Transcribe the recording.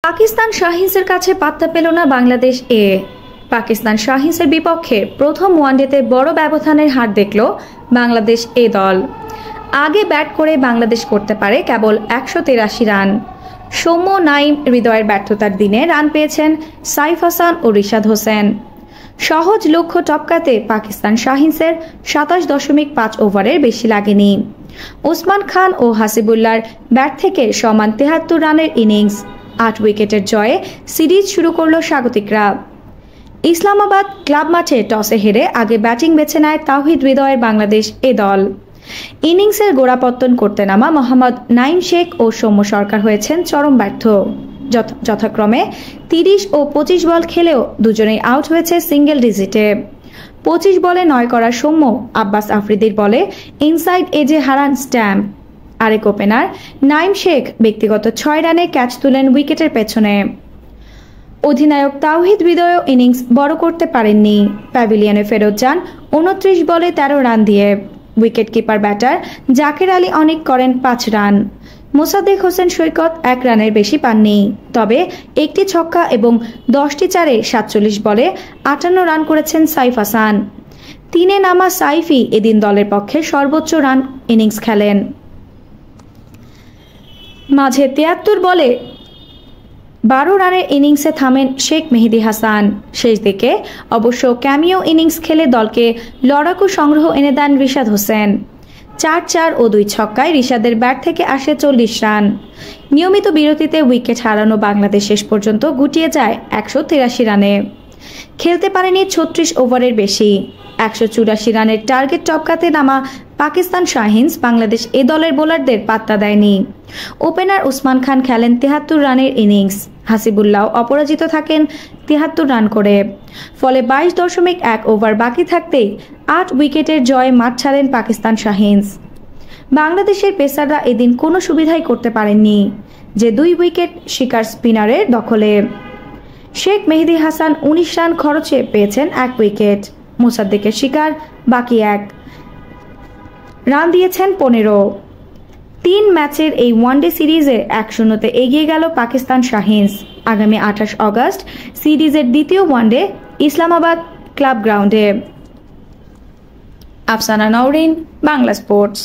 পাকিস্তান শাহিনসের কাছে পাত্তা পেল না বাংলাদেশ এ। পাকিস্তান শাহিনসের বিপক্ষে প্রথম ওয়ানডেতে বড় ব্যবধানের হার দেখল বাংলাদেশ এ দল। আগে ব্যাট করে বাংলাদেশ করতে পারে কেবল ১৮৩ রান। সৌম্য, নাইম, হৃদয়ের ব্যর্থতার দিনে রান পেয়েছেন সাইফ হাসান ও রিশাদ হোসেন। সহজ লক্ষ্য টপকাতে পাকিস্তান শাহিনসের ২৭.৫ ওভারের বেশি লাগেনি। ওসমান খান ও হাসিবুল্লাহর ব্যাট থেকে সমান ৭৩ রানের ইনিংস। ৮ উইকেটের জয়ে সিরিজ শুরু করল স্বাগতিকরা। ইসলামাবাদ ক্লাব মাঠে টসে হেরে আগে ব্যাটিং বেছে নেয় তাওহিদ হৃদয়ের বাংলাদেশ এ দল। ইনিংসের গোড়াপত্তন করতে নামা মোহাম্মদ নাইম শেখ ও সৌম্য সরকার হয়েছেন চরম ব্যর্থ। যথাক্রমে ৩০ ও ২৫ বল খেলেও দুজনেই আউট হয়েছে সিঙ্গেল ডিজিটে। ২৫ বলে ৯ করা সৌম্য আব্বাস আফ্রিদির বলে ইনসাইড এজে হারান স্ট্যাম্প। আরেক ওপেনার নাইম শেখ ব্যক্তিগত ৬ রানে ক্যাচ তুলেন উইকেটের পেছনে। অধিনায়ক তাওহিদ হৃদয়ও ইনিংস বড় করতে পারেননি। প্যাভিলিয়নে ফেরত যান ২৯ বলে ১৩ রান দিয়ে। Wicket keeper batter Jaker Ali Anik করেন ৫ রান। মোসাদ্দেক হোসেন সৈকত ১ রানের বেশি পাননি, তবে একটি ছক্কা এবং ১০টি চারে ৪৭ বলে ৫৮ রান করেছেন সাইফ হাসান। ৩-এ নামা সাইফই এদিন দলের পক্ষে সর্বোচ্চ রান ইনিংস খেলেন। মাঝে ৭৩ বলে ১২ রানের ইনিংসে থামেন শেখ মেহেদী হাসান। শেষ দিকে অবশ্য ক্যামিও ইনিংস খেলে দলকে লড়াকু সংগ্রহ এনে দেন রিশাদ হোসেন। ৪-৪ ও ২ ছক্কায় রিশাদের ব্যাট থেকে আসে ৪০ রান। নিয়মিত বিরতিতে উইকেট হারানো বাংলাদেশ শেষ পর্যন্ত গুটিয়ে যায় ১৮৩ রানে। খেলতে পারেনি ৩৬ ওভারের বেশি। ১৮৪ রানের টার্গেট টপকাতে নামা পাকিস্তান শাহিনস বাংলাদেশ এ দলের বোলারদের পাত্তা দেয়নি। ওপেনার ওসমান খান খেলেন ৭৩ রানের ইনিংস। হাসিবুল্লাহ অপরাজিত থাকেন ৭৩ রান করে। ফলে ২২.১ ওভার বাকি থাকতেই ৮ উইকেটের জয়ে মাঠ ছাড়েন পাকিস্তান শাহিনস। বাংলাদেশের পেসাররা এদিন কোনো সুবিধাই করতে পারেননি, যে ২ উইকেট শিকার স্পিনারের দখলে। শেখ মেহেদী হাসান ১৯ রান খরচে পেয়েছেন ১ উইকেট। মোসাদ্দেকের শিকার বাকি ১ রান দিয়েছেন ১৫। ৩ ম্যাচের এই ওয়ানডে সিরিজে ১-০তে এগিয়ে গেল পাকিস্তান শাহিনস। আগামী ২৮ অগস্ট সিরিজের দ্বিতীয় ওয়ানডে ইসলামাবাদ ক্লাব গ্রাউন্ডে। আফসানা নওরিন, বাংলা স্পোর্টস।